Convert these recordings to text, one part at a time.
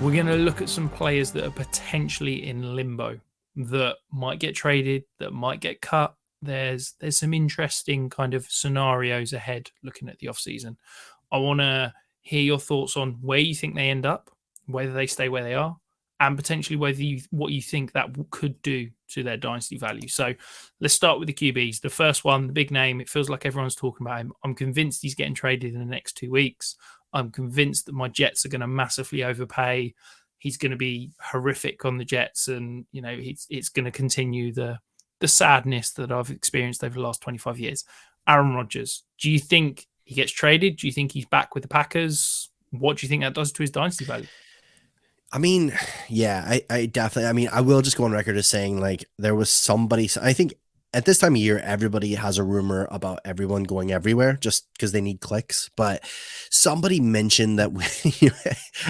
We're going to look at some players that are potentially in limbo, that might get traded, that might get cut. There's some interesting kind of scenarios ahead looking at the offseason. I want to hear your thoughts on where you think they end up, whether they stay where they are, and potentially what you think that could do to their dynasty value. So let's start with the QBs. The first one, the big name, it feels like everyone's talking about him. I'm convinced he's getting traded in the next 2 weeks. I'm convinced that my Jets are going to massively overpay. He's going to be horrific on the Jets, and it's going to continue the sadness that I've experienced over the last 25 years. Aaron Rodgers, do you think he gets traded? Do you think he's back with the Packers? What do you think that does to his dynasty value? I mean, yeah, I definitely, I will just go on record as saying, like, there was somebody, I think at this time of year, everybody has a rumor about everyone going everywhere just because they need clicks. But somebody mentioned that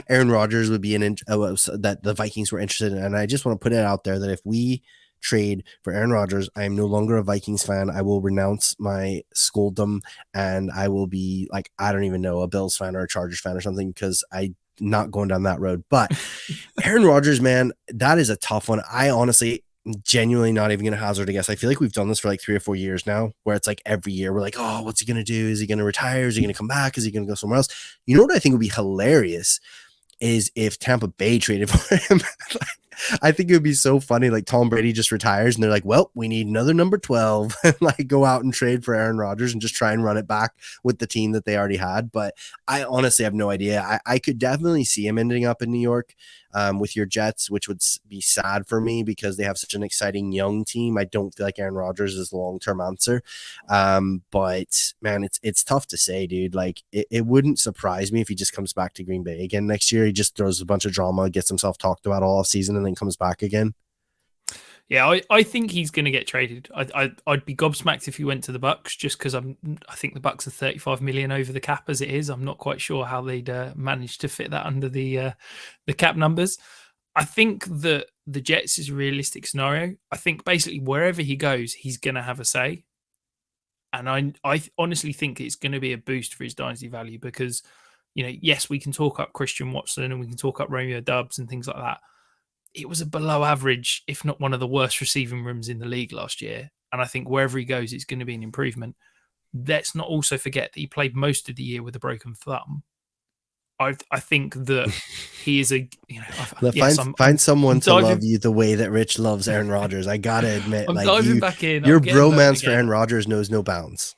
Aaron Rodgers would be that the Vikings were interested in. And I just want to put it out there that if we trade for Aaron Rodgers, I am no longer a Vikings fan. I will renounce my schooldom and I will be like, I don't even know, a Bills fan or a Chargers fan or something, because I not going down that road. But Aaron Rodgers, man, that is a tough one. I honestly genuinely not even going to hazard a guess. I feel like we've done this for like 3 or 4 years now, where it's like every year we're like, oh, what's he going to do? Is he going to retire? Is he going to come back? Is he going to go somewhere else? You know what I think would be hilarious is if Tampa Bay traded for him. I think it would be so funny. Like Tom Brady just retires and they're like, well, we need another number 12 and like go out and trade for Aaron Rodgers and just try and run it back with the team that they already had. But I honestly have no idea. I could definitely see him ending up in New York with your Jets, which would be sad for me because they have such an exciting young team. I don't feel like Aaron Rodgers is the long-term answer. But man, it's tough to say, dude. Like it wouldn't surprise me if he just comes back to Green Bay again next year. He just throws a bunch of drama, gets himself talked about all season, and then comes back again. Yeah, I think he's going to get traded. I'd be gobsmacked if he went to the Bucks, just because I think the Bucks are 35 million over the cap as it is. I'm not quite sure how they'd manage to fit that under the cap numbers. I think that the Jets is a realistic scenario. I think basically wherever he goes, he's going to have a say, and I honestly think it's going to be a boost for his dynasty value because, yes, we can talk up Christian Watson and we can talk up Romeo Dubs and things like that. It was a below average, if not one of the worst receiving rooms in the league last year. And I think wherever he goes, it's going to be an improvement. Let's not also forget that he played most of the year with a broken thumb. I think that he is find someone to love you the way that Rich loves Aaron Rodgers. I gotta admit, I'm diving back in. Your bromance for Aaron Rodgers knows no bounds.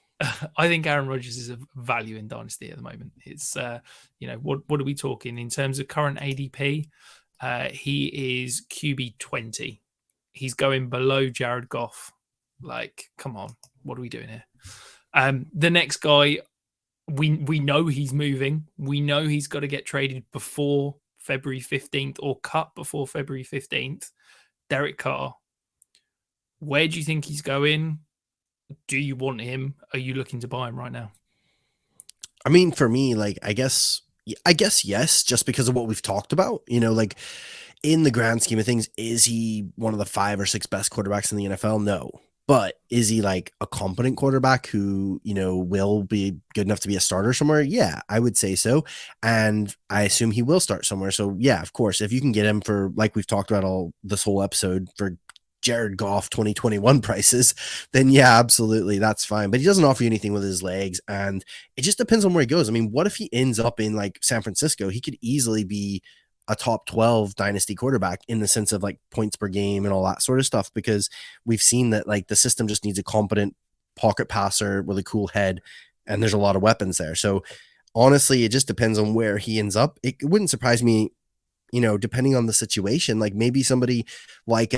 I think Aaron Rodgers is a value in Dynasty at the moment. It's what are we talking in terms of current ADP? He is QB 20. He's going below Jared Goff. Like, come on, what are we doing here? The next guy, we know he's moving. We know he's got to get traded before February 15th or cut before February 15th. Derek Carr. Where do you think he's going? Do you want him? Are you looking to buy him right now? I mean, for me, like, I guess yes, just because of what we've talked about. Like in the grand scheme of things, is he one of the 5 or 6 best quarterbacks in the NFL? No. But is he like a competent quarterback who, will be good enough to be a starter somewhere? Yeah, I would say so. And I assume he will start somewhere. So yeah, of course, if you can get him for, like we've talked about all this whole episode, for Jared Goff 2021 prices, then yeah, absolutely, that's fine. But he doesn't offer you anything with his legs, and it just depends on where he goes. I mean, what if he ends up in like San Francisco? He could easily be a top 12 dynasty quarterback in the sense of like points per game and all that sort of stuff, because we've seen that like the system just needs a competent pocket passer with a cool head, and there's a lot of weapons there. So honestly, it just depends on where he ends up. It wouldn't surprise me, depending on the situation, like maybe somebody like,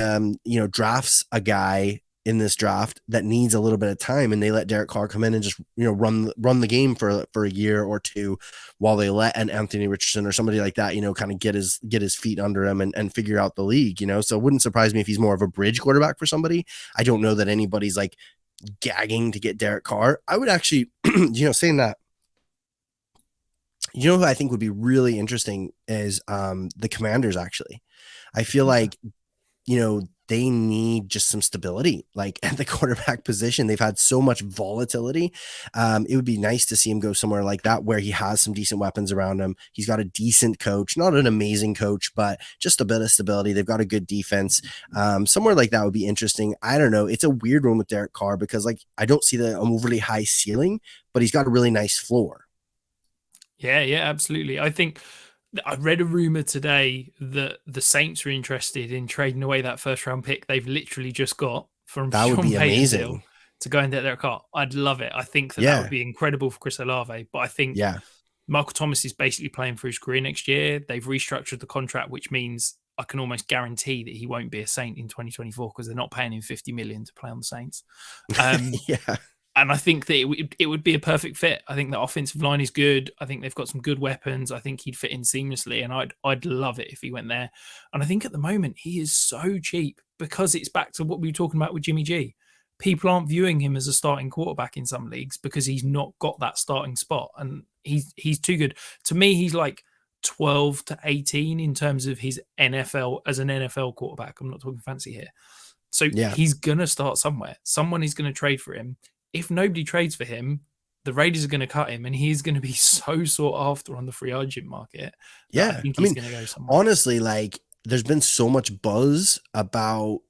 drafts a guy in this draft that needs a little bit of time, and they let Derek Carr come in and just, run the game for a year or two while they let an Anthony Richardson or somebody like that, kind of get his feet under him and figure out the league, so it wouldn't surprise me if he's more of a bridge quarterback for somebody. I don't know that anybody's like gagging to get Derek Carr. I would actually, saying that, who I think would be really interesting is the Commanders, actually. I feel like, they need just some stability, like at the quarterback position. They've had so much volatility. It would be nice to see him go somewhere like that where he has some decent weapons around him. He's got a decent coach, not an amazing coach, but just a bit of stability. They've got a good defense. Somewhere like that would be interesting. I don't know. It's a weird one with Derek Carr because like I don't see the overly high ceiling, but he's got a really nice floor. Yeah, absolutely. I think I read a rumor today that the Saints are interested in trading away that first round pick they've literally just got from That would Sean be Payton's deal amazing. to go and get their car. I'd love it. I think that would Yeah. be incredible for Chris Olave. But I think Yeah. Michael Thomas is basically playing for his career next year. They've restructured the contract, which means I can almost guarantee that he won't be a Saint in 2024 because they're not paying him $50 million to play on the Saints. Yeah. And I think that it would be a perfect fit. I think the offensive line is good. I think they've got some good weapons. I think he'd fit in seamlessly, and I'd love it if he went there. And I think at the moment he is so cheap because it's back to what we were talking about with Jimmy G. People aren't viewing him as a starting quarterback in some leagues because he's not got that starting spot, and he's too good. To me, he's like 12 to 18 in terms of his NFL as an NFL quarterback. I'm not talking fancy here. So Yeah. he's going to start somewhere. Someone is going to trade for him. If nobody trades for him, the Raiders are going to cut him, and he's going to be so sought after on the free agent market that I Yeah. think I he's mean, going to go somewhere. honestly, like there's been so much buzz about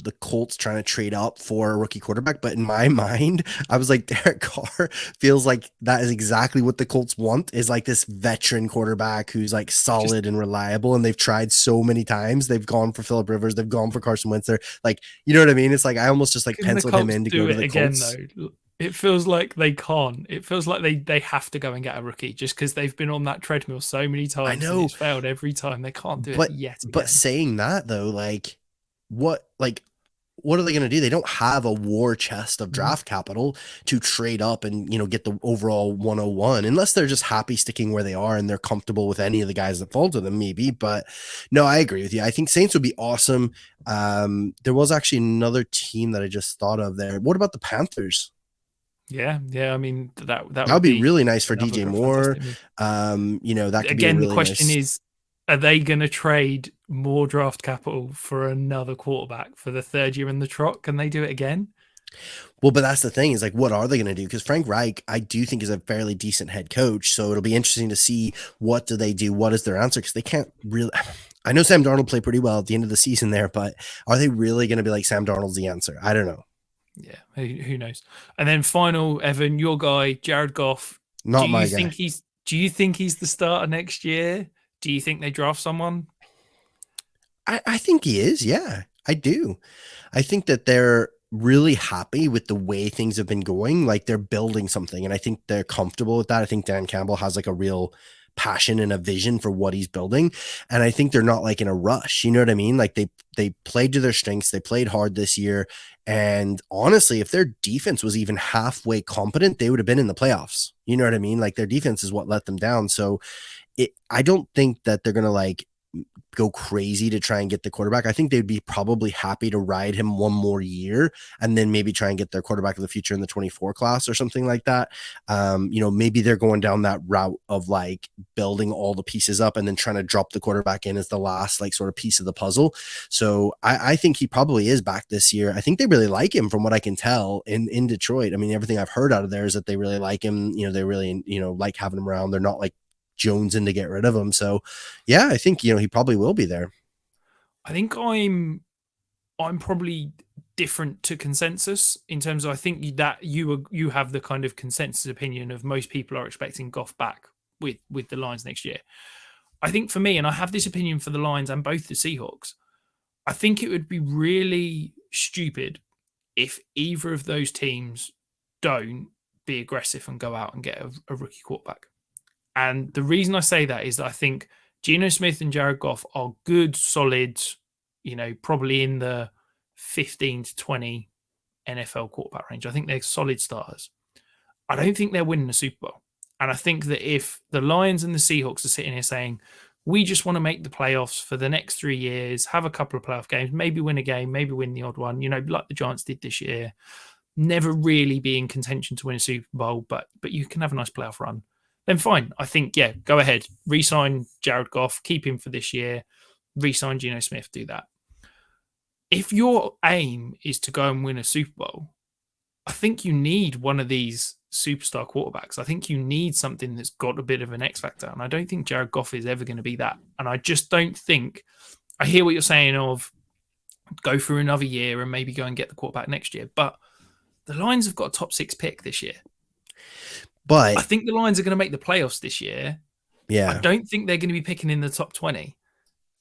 the Colts trying to trade up for a rookie quarterback, but in my mind, I was like, Derek Carr feels like that is exactly what the Colts want, is like this veteran quarterback who's like solid and reliable. And they've tried so many times. They've gone for Phillip Rivers, they've gone for Carson Wentz. They're like, you know what I mean? It's like I almost just like Can the penciled him Colts in to do go to it the again, Colts. though? It feels like they can't. It feels like they have to go and get a rookie just because they've been on that treadmill so many I times and know, it's failed every time. They can't do it but yet but again. saying that though, what are they going to do? They don't have a war chest of Mhm. draft capital to trade up and, get the overall 101 unless they're just happy sticking where they are and they're comfortable with any of the guys that fall to them, maybe. But no, I agree with you. I think Saints would be awesome. There was actually another team that I just thought of there. What about the Panthers? Yeah. I mean, that That would would be be really nice for another DJ Moore. fantastic move. That could be a Again, the really question nice. is, are they going to trade more draft capital for another quarterback for the third year in the trot? Can they do it again? Well, but that's the thing is like, what are they going to do? Because Frank Reich, I do think is a fairly decent head coach. So it'll be interesting to see what do they do? What is their answer? Because they can't really. I know Sam Darnold played pretty well at the end of the season there, but are they really going to be like Sam Darnold's the answer? I don't know. Yeah, who knows? And then final, Evan, your guy, Jared Goff. Not my guy. Do you think he's the starter next year? Do you think they draft someone? I think he is. Yeah, I do. I think that they're really happy with the way things have been going. Like they're building something, and I think they're comfortable with that. I think Dan Campbell has like a real passion and a vision for what he's building, and I think they're not like in a rush. You know what I mean? Like they played to their strengths. They played hard this year, and honestly, if their defense was even halfway competent, they would have been in the playoffs. You know what I mean? Like their defense is what let them down. So I don't think that they're gonna like go crazy to try and get the quarterback. I think they'd be probably happy to ride him one more year and then maybe try and get their quarterback of the future in the 24 class or something like that. Maybe they're going down that route of like building all the pieces up and then trying to drop the quarterback in as the last like sort of piece of the puzzle. So I think he probably is back this year. I think they really like him from what I can tell in Detroit. I mean, everything I've heard out of there is that they really like him. They really, like having him around. They're not like jonesing to get rid of him. So yeah, I think he probably will be there. I think I'm probably different to consensus in terms of I think that you have the kind of consensus opinion of most people are expecting Goff back with the Lions next year. I think for me, and I have this opinion for the Lions and both the Seahawks, I think it would be really stupid if either of those teams don't be aggressive and go out and get a rookie quarterback. And the reason I say that is that I think Geno Smith and Jared Goff are good, solid, probably in the 15 to 20 NFL quarterback range. I think they're solid starters. I don't think they're winning a Super Bowl. And I think that if the Lions and the Seahawks are sitting here saying, we just want to make the playoffs for the next 3 years, have a couple of playoff games, maybe win a game, maybe win the odd one, like the Giants did this year, never really be in contention to win a Super Bowl, but you can have a nice playoff run, then fine. I think, yeah, go ahead. Re-sign Jared Goff, keep him for this year, re-sign Geno Smith, do that. if your aim is to go and win a Super Bowl, I think you need one of these superstar quarterbacks. I think you need something that's got a bit of an X factor. And I don't think Jared Goff is ever going to be that. And I just don't think, I hear what you're saying of go through another year and maybe go and get the quarterback next year. But the Lions have got a top 6 pick this year. But I think the Lions are going to make the playoffs this year. yeah, I don't think they're going to be picking in the top 20.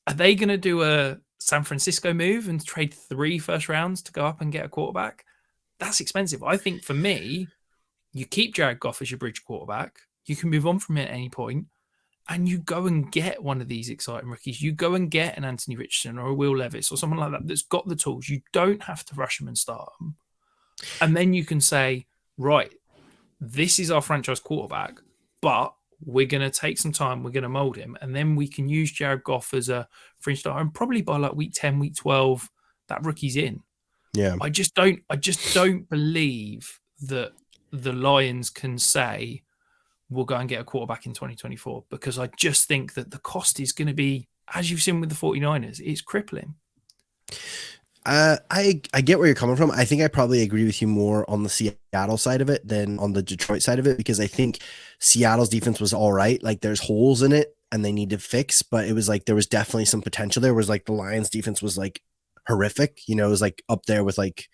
Are they going to do a San Francisco move and trade 3 first rounds to go up and get a quarterback? That's expensive. I think for me, you keep Jared Goff as your bridge quarterback. You can move on from it at any point, and you go and get one of these exciting rookies. You go and get an Anthony Richardson or a Will Levis or someone like that that's got the tools. You don't have to rush them and start them. And then you can say, right, this is our franchise quarterback, but we're going to take some time. We're going to mold him. And then we can use Jared Goff as a fringe starter. And probably by like week 10, week 12, that rookie's in. yeah. I just don't believe that the Lions can say we'll go and get a quarterback in 2024, because I just think that the cost is going to be, as you've seen with the 49ers, it's crippling. I get where you're coming from. I think I probably agree with you more on the Seattle side of it than on the Detroit side of it, because I think Seattle's defense was all right. Like there's holes in it and they need to fix, but it was like there was definitely some potential there. It was like the Lions defense was like horrific. You know, it was like up there with like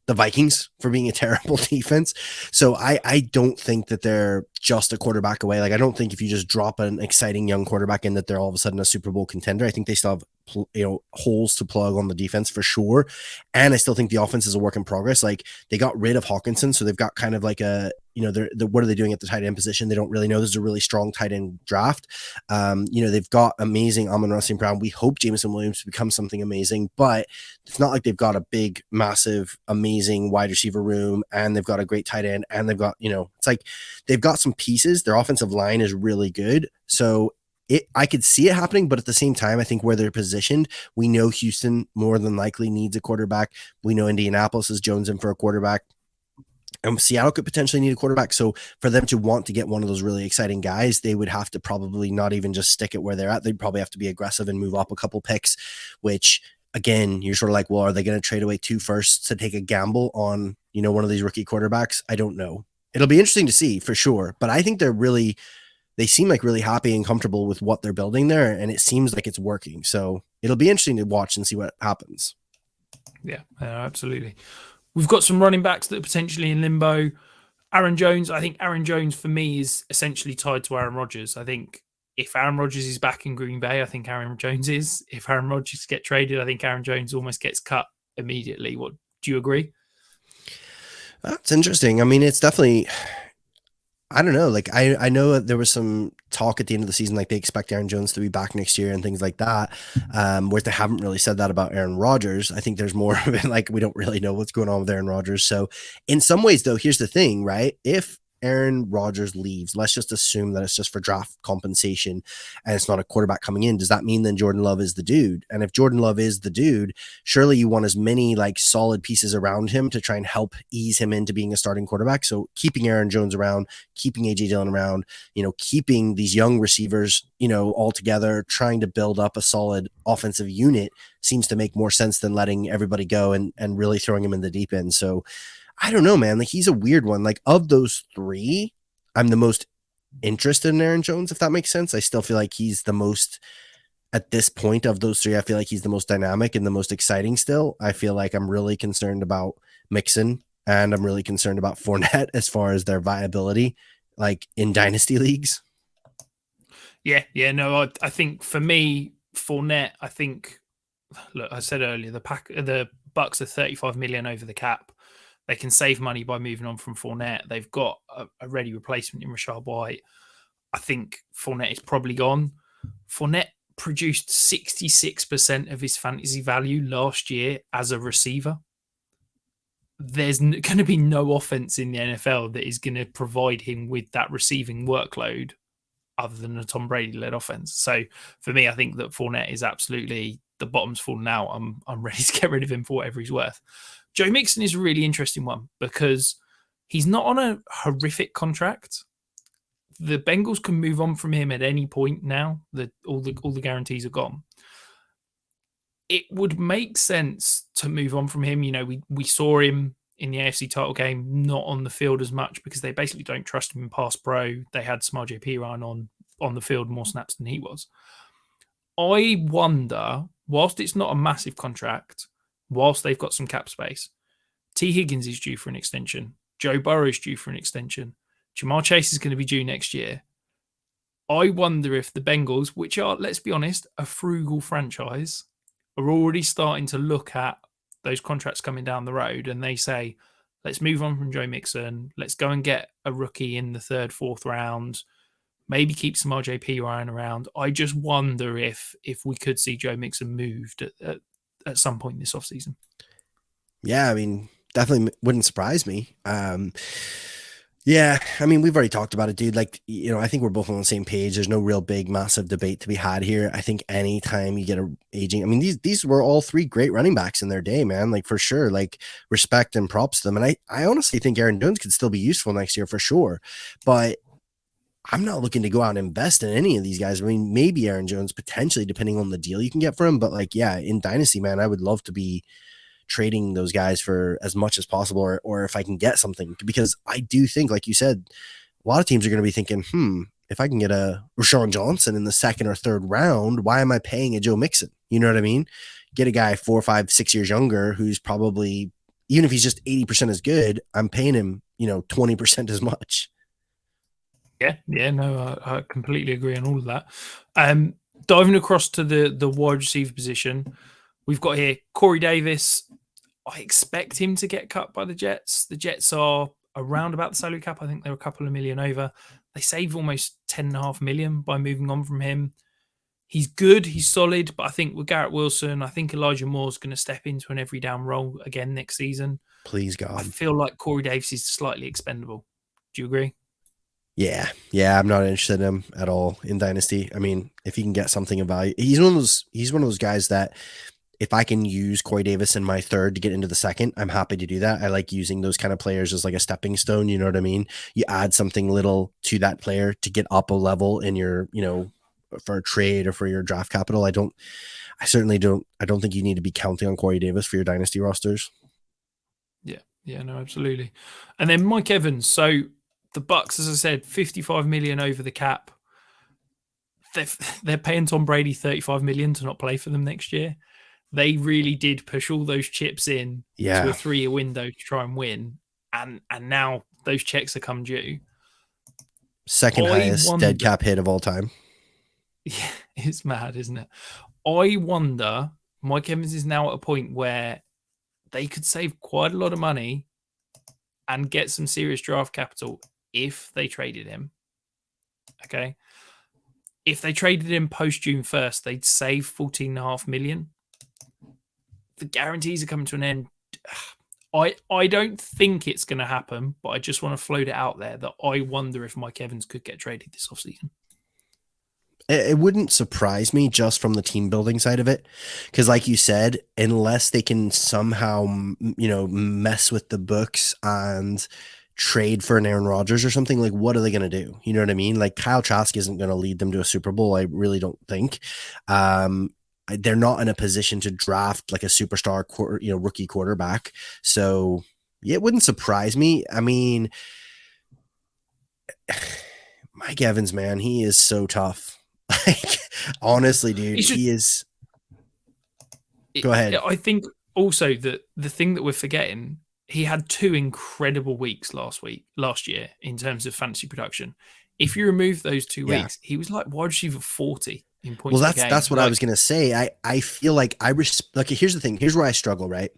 the Vikings for being a terrible defense. So I don't think that they're just a quarterback away. Like I don't think if you just drop an exciting young quarterback in that they're all of a sudden a Super Bowl contender. I think they still have holes to plug on the defense for sure. And I still think the offense is a work in progress. Like they got rid of Hawkinson, so they've got kind of like a, they're what are they doing at the tight end position? They don't really know. There's a really strong tight end draft. They've got amazing Amon-Ra St. Brown. We hope Jameson Williams becomes something amazing, but it's not like they've got a big, massive, amazing wide receiver room, and they've got a great tight end, and they've got, it's like they've got some pieces. Their offensive line is really good. So I could see it happening, but at the same time, I think where they're positioned, we know Houston more than likely needs a quarterback. We know Indianapolis is jonesing for a quarterback. And Seattle could potentially need a quarterback. So for them to want to get one of those really exciting guys, they would have to probably not even just stick it where they're at. They'd probably have to be aggressive and move up a couple picks, which again, you're sort of like, well, are they going to trade away 2 firsts to take a gamble on, one of these rookie quarterbacks? I don't know. It'll be interesting to see for sure. But I think they seem like really happy and comfortable with what they're building there, and it seems like it's working. So it'll be interesting to watch and see what happens. Yeah, absolutely. We've got some running backs that are potentially in limbo. Aaron Jones, I think Aaron Jones for me is essentially tied to Aaron Rodgers. I think if Aaron Rodgers is back in Green Bay, I think Aaron Jones is. If Aaron Rodgers gets traded, I think Aaron Jones almost gets cut immediately. What do you agree? That's interesting. I mean, it's definitely, I don't know. Like I know there was some talk at the end of the season, like they expect Aaron Jones to be back next year and things like that. Where they haven't really said that about Aaron Rodgers. I think there's more of it. Like we don't really know what's going on with Aaron Rodgers. So in some ways though, here's the thing, right? If Aaron Rodgers leaves, let's just assume that it's just for draft compensation and it's not a quarterback coming in. Does that mean then Jordan Love is the dude? And if Jordan Love is the dude, surely you want as many like solid pieces around him to try and help ease him into being a starting quarterback. So keeping Aaron Jones around, keeping AJ Dillon around, keeping these young receivers, all together, trying to build up a solid offensive unit seems to make more sense than letting everybody go and really throwing him in the deep end. So I don't know, man. Like he's a weird one. Like of those 3, I'm the most interested in Aaron Jones, if that makes sense. I still feel like he's the most, at this point of those 3, I feel like he's the most dynamic and the most exciting still. I feel like I'm really concerned about Mixon and I'm really concerned about Fournette as far as their viability, like in dynasty leagues. Yeah. No, I think for me, Fournette, I think, look, I said earlier, the Bucks are 35 million over the cap. They can save money by moving on from Fournette. They've got a ready replacement in Rashad White. I think Fournette is probably gone. Fournette produced 66% of his fantasy value last year as a receiver. There's going to be no offense in the NFL that is going to provide him with that receiving workload other than a Tom Brady-led offense. So for me, I think that Fournette is absolutely, the bottom's fallen out. I'm ready to get rid of him for whatever he's worth. Joe Mixon is a really interesting one because he's not on a horrific contract. The Bengals can move on from him at any point now that all the guarantees are gone. it would make sense to move on from him. You know, we saw him in the AFC title game, not on the field as much because they basically don't trust him in pass pro. They had Samaj P. Ryan on the field more snaps than he was. I wonder, whilst it's not a massive contract, whilst they've got some cap space, T. Higgins is due for an extension. Joe Burrow is due for an extension. Jamar Chase is going to be due next year. I wonder if the Bengals, which are, let's be honest, a frugal franchise, are already starting to look at those contracts coming down the road and they say, let's move on from Joe Mixon. Let's go and get a rookie in the third, fourth round. Maybe keep some RJP Ryan around. I just wonder if we could see Joe Mixon moved at some point this offseason. Yeah, I mean, definitely wouldn't surprise me. Yeah, I mean, we've already talked about it, dude. Like, you know, I think we're both on the same page. There's no real big, massive debate to be had here. I think anytime you get a aging, I mean, these were all three great running backs in their day, man. Like, for sure, like, respect and props to them. And I honestly think Aaron Jones could still be useful next year for sure. But I'm not looking to go out and invest in any of these guys. I mean, maybe Aaron Jones potentially, depending on the deal you can get for him. But like, yeah, in Dynasty, man, I would love to be trading those guys for as much as possible, or if I can get something, because I do think, like you said, a lot of teams are going to be thinking, if I can get a Rashawn Johnson in the second or third round, why am I paying a Joe Mixon? You know what I mean? Get a guy 4, 5, 6 years younger who's probably, even if he's just 80% as good, I'm paying him, 20% as much. Yeah, no, I completely agree on all of that. Diving across to the wide receiver position, we've got here Corey Davis. I expect him to get cut by the Jets. The Jets are around about the salary cap. I think they're a couple of million over. They save almost $10.5 million by moving on from him. He's good, he's solid, but I think with Garrett Wilson, I think Elijah Moore's going to step into an every down role again next season. Please, God. I feel like Corey Davis is slightly expendable. Do you agree? Yeah, I'm not interested in him at all in Dynasty. I mean, if he can get something of value, he's one of those guys that if I can use Corey Davis in my third to get into the second, I'm happy to do that. I like using those kind of players as like a stepping stone. You know what I mean? You add something little to that player to get up a level in your, for a trade or for your draft capital. I don't think you need to be counting on Corey Davis for your Dynasty rosters. Yeah, no, absolutely. And then Mike Evans. So the Bucks, as I said, $55 million over the cap. They're paying Tom Brady $35 million to not play for them next year. They really did push all those chips in to a 3-year window to try and win. And now those checks are come due. Second highest dead cap hit of all time. Yeah, it's mad, isn't it? I wonder, Mike Evans is now at a point where they could save quite a lot of money and get some serious draft capital if they traded him. Okay. If they traded him post June 1st, they'd save $14.5 million. The guarantees are coming to an end. I don't think it's going to happen, but I just want to float it out there that I wonder if Mike Evans could get traded this offseason. It wouldn't surprise me just from the team building side of it. Because like you said, unless they can somehow, mess with the books and trade for an Aaron Rodgers or something, like what are they going to do? You know what I mean? Like Kyle Trask isn't going to lead them to a Super Bowl. I really don't think. They're not in a position to draft like a superstar, rookie quarterback. So yeah, it wouldn't surprise me. I mean, Mike Evans, man, he is so tough. Like, honestly, dude, he is. Go ahead. I think also that the thing that we're forgetting, he had 2 incredible weeks last year in terms of fantasy production. If you remove those 2 weeks, he was like wide receiver 40. Well, that's what I was gonna say. I feel like here's the thing. Here's where I struggle, right?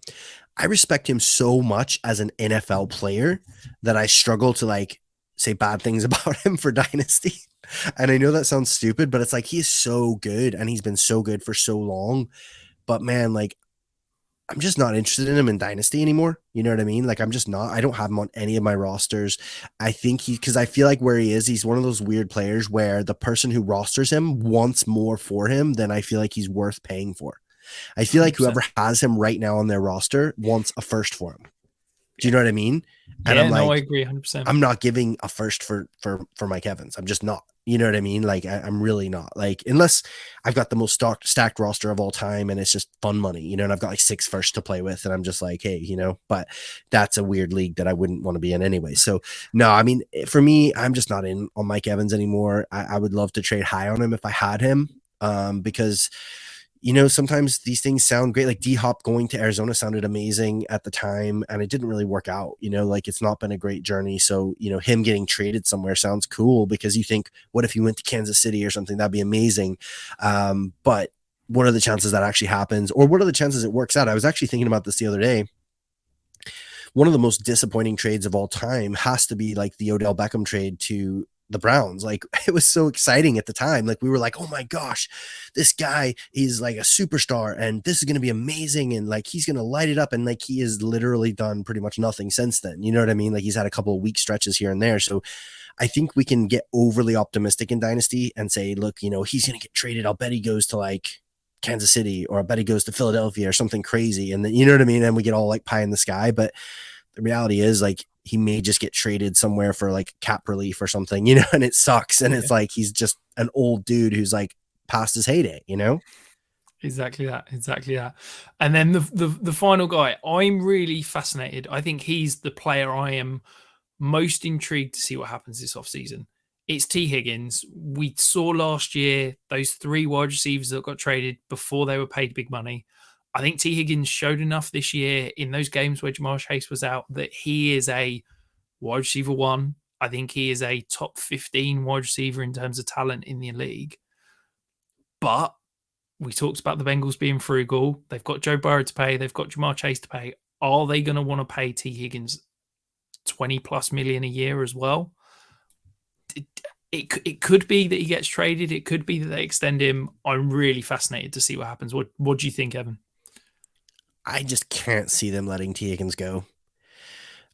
I respect him so much as an NFL player that I struggle to like say bad things about him for Dynasty. And I know that sounds stupid, but it's like he is so good and he's been so good for so long. But man, like I'm just not interested in him in Dynasty anymore. You know what I mean? Like I'm just not. I don't have him on any of my rosters. I think because I feel like where he is, he's one of those weird players where the person who rosters him wants more for him than I feel like he's worth paying for. I feel 100%. Like whoever has him right now on their roster wants a first for him. Do you know what I mean? And I agree 100%. I'm not giving a first for Mike Evans. I'm just not. You know what I mean? Like I'm really not, like, unless I've got the most stacked roster of all time and it's just fun money, you know, and I've got like 6 first to play with and I'm just like, hey, you know, but that's a weird league that I wouldn't want to be in anyway. So no, I mean, for me, I'm just not in on Mike Evans anymore. I would love to trade high on him if I had him, because you know, sometimes these things sound great. Like D-Hop going to Arizona sounded amazing at the time, and it didn't really work out. You know, like it's not been a great journey. So, you know, him getting traded somewhere sounds cool because you think, what if he went to Kansas City or something? That'd be amazing. But what are the chances that actually happens? Or what are the chances it works out? I was actually thinking about this the other day. One of the most disappointing trades of all time has to be like the Odell Beckham trade to the Browns. Like it was so exciting at the time. Like we were like, oh my gosh, this guy is like a superstar and this is going to be amazing. And like, he's going to light it up. And like, he has literally done pretty much nothing since then. You know what I mean? Like he's had a couple of weak stretches here and there. So I think we can get overly optimistic in Dynasty and say, look, you know, he's going to get traded. I'll bet he goes to like Kansas City, or I bet he goes to Philadelphia or something crazy. And then, you know what I mean? And we get all like pie in the sky, but the reality is like he may just get traded somewhere for like cap relief or something, you know, and it sucks. And it's like he's just an old dude who's like past his heyday, you know? Exactly that. Exactly that. And then the final guy, I'm really fascinated. I think he's the player I am most intrigued to see what happens this offseason. It's T. Higgins. We saw last year those 3 wide receivers that got traded before they were paid big money. I think T. Higgins showed enough this year in those games where Jamar Chase was out that he is a wide receiver 1. I think he is a top 15 wide receiver in terms of talent in the league. But we talked about the Bengals being frugal. They've got Joe Burrow to pay. They've got Jamar Chase to pay. Are they going to want to pay T. Higgins 20 plus million a year as well? It could be that he gets traded. It could be that they extend him. I'm really fascinated to see what happens. What do you think, Evan? I just can't see them letting T. Higgins go.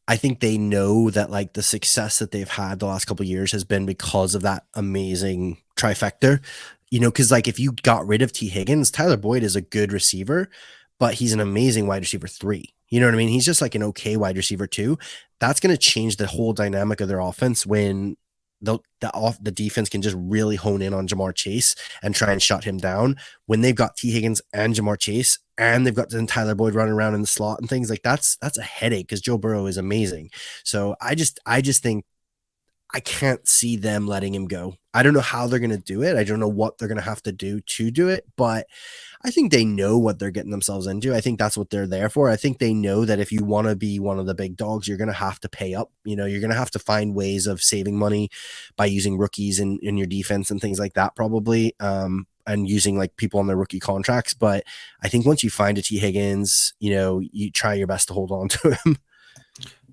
I think they know that like the success that they've had the last couple of years has been because of that amazing trifecta, you know, because like if you got rid of T. Higgins, Tyler Boyd is a good receiver, but he's an amazing wide receiver 3. You know what I mean? He's just like an okay wide receiver 2. That's going to change the whole dynamic of their offense when the defense can just really hone in on Jamar Chase and try and shut him down. When they've got T. Higgins and Jamar Chase, and they've got then Tyler Boyd running around in the slot and things like that's a headache because Joe Burrow is amazing. So I just think I can't see them letting him go. I don't know how they're going to do it. I don't know what they're going to have to do it, but I think they know what they're getting themselves into. I think that's what they're there for. I think they know that if you want to be one of the big dogs, you're going to have to pay up. You know, you're going to have to find ways of saving money by using rookies in your defense and things like that, probably. And using like people on their rookie contracts. But I think once you find a T. Higgins, you know, you try your best to hold on to him.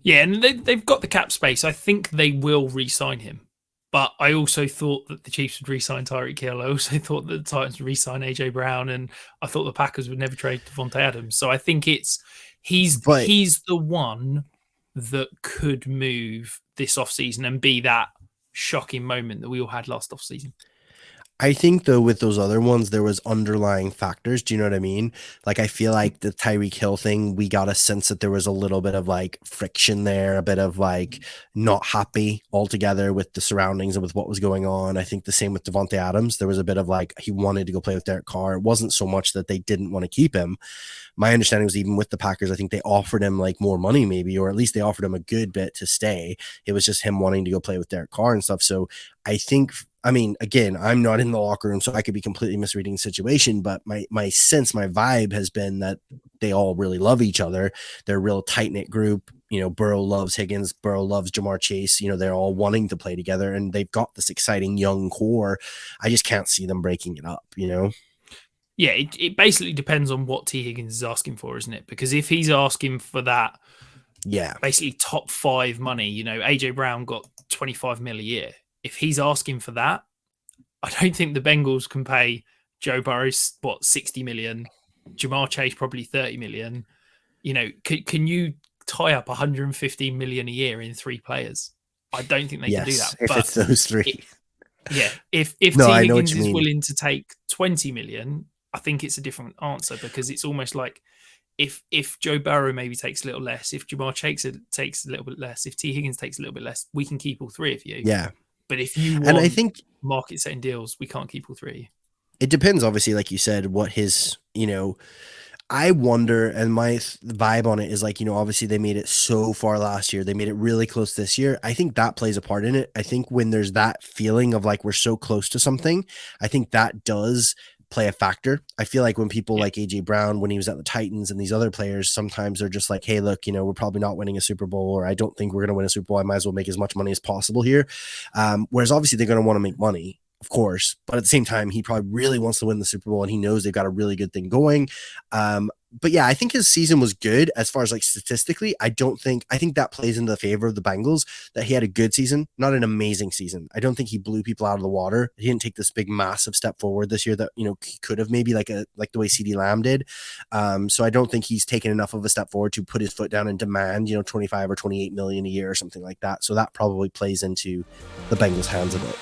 Yeah, and they've got the cap space. I think they will re-sign him. But I also thought that the Chiefs would re-sign Tyreek Hill. I also thought that the Titans would re-sign AJ Brown, and I thought the Packers would never trade Devontae Adams. So I think he's the one that could move this offseason and be that shocking moment that we all had last offseason. I think though with those other ones there was underlying factors. Do you know what I mean? Like I feel like the Tyreek Hill thing, we got a sense that there was a little bit of like friction there, a bit of like not happy altogether with the surroundings and with what was going on. I think the same with Devontae Adams. There was a bit of like he wanted to go play with Derek Carr. It wasn't so much that they didn't want to keep him. My understanding was even with the Packers, I think they offered him like more money maybe, or at least they offered him a good bit to stay. It was just him wanting to go play with Derek Carr and stuff. So I think, I mean, again, I'm not in the locker room, so I could be completely misreading the situation, but my sense, my vibe has been that they all really love each other. They're a real tight-knit group. You know, Burrow loves Higgins, Burrow loves Jamar Chase. You know, they're all wanting to play together, and they've got this exciting young core. I just can't see them breaking it up, you know? Yeah, it basically depends on what T. Higgins is asking for, isn't it? Because if he's asking for that, yeah, basically top 5 money, you know, AJ Brown got 25 mil a year. If he's asking for that, I don't think the Bengals can pay Joe Burrow, 60 million, Jamar Chase probably 30 million. You know, can you tie up 115 million a year in 3 players? I don't think they can do that. If but it's those 3. If No, T. I know what Higgins you is mean. willing to take 20 million, I think it's a different answer because it's almost like if Joe Burrow maybe takes a little less, if Jamar Chase takes a little bit less, if T. Higgins takes a little bit less, we can keep all 3 of you. Yeah. But if you And I want think market setting deals, we can't keep all three of you. it depends, obviously, like you said, what his, I wonder, and my vibe on it is like, obviously they made it so far last year. They made it really close this year. I think that plays a part in it. I think when there's that feeling of like we're so close to something, I think that does play a factor. I feel like when people like AJ Brown, when he was at the Titans, and these other players, sometimes they're just like, hey, look, we're probably not winning a Super Bowl, or I don't think we're going to win a Super Bowl. I might as well make as much money as possible here. Whereas obviously they're going to want to make money, of course, but at the same time, he probably really wants to win the Super Bowl, and he knows they've got a really good thing going. But yeah, I think his season was good as far as like statistically. I think that plays into the favor of the Bengals, that he had a good season, not an amazing season. I don't think he blew people out of the water. He didn't take this big, massive step forward this year that, he could have, maybe like the way CeeDee Lamb did. So I don't think he's taken enough of a step forward to put his foot down and demand, 25 or 28 million a year or something like that. So that probably plays into the Bengals' hands a bit.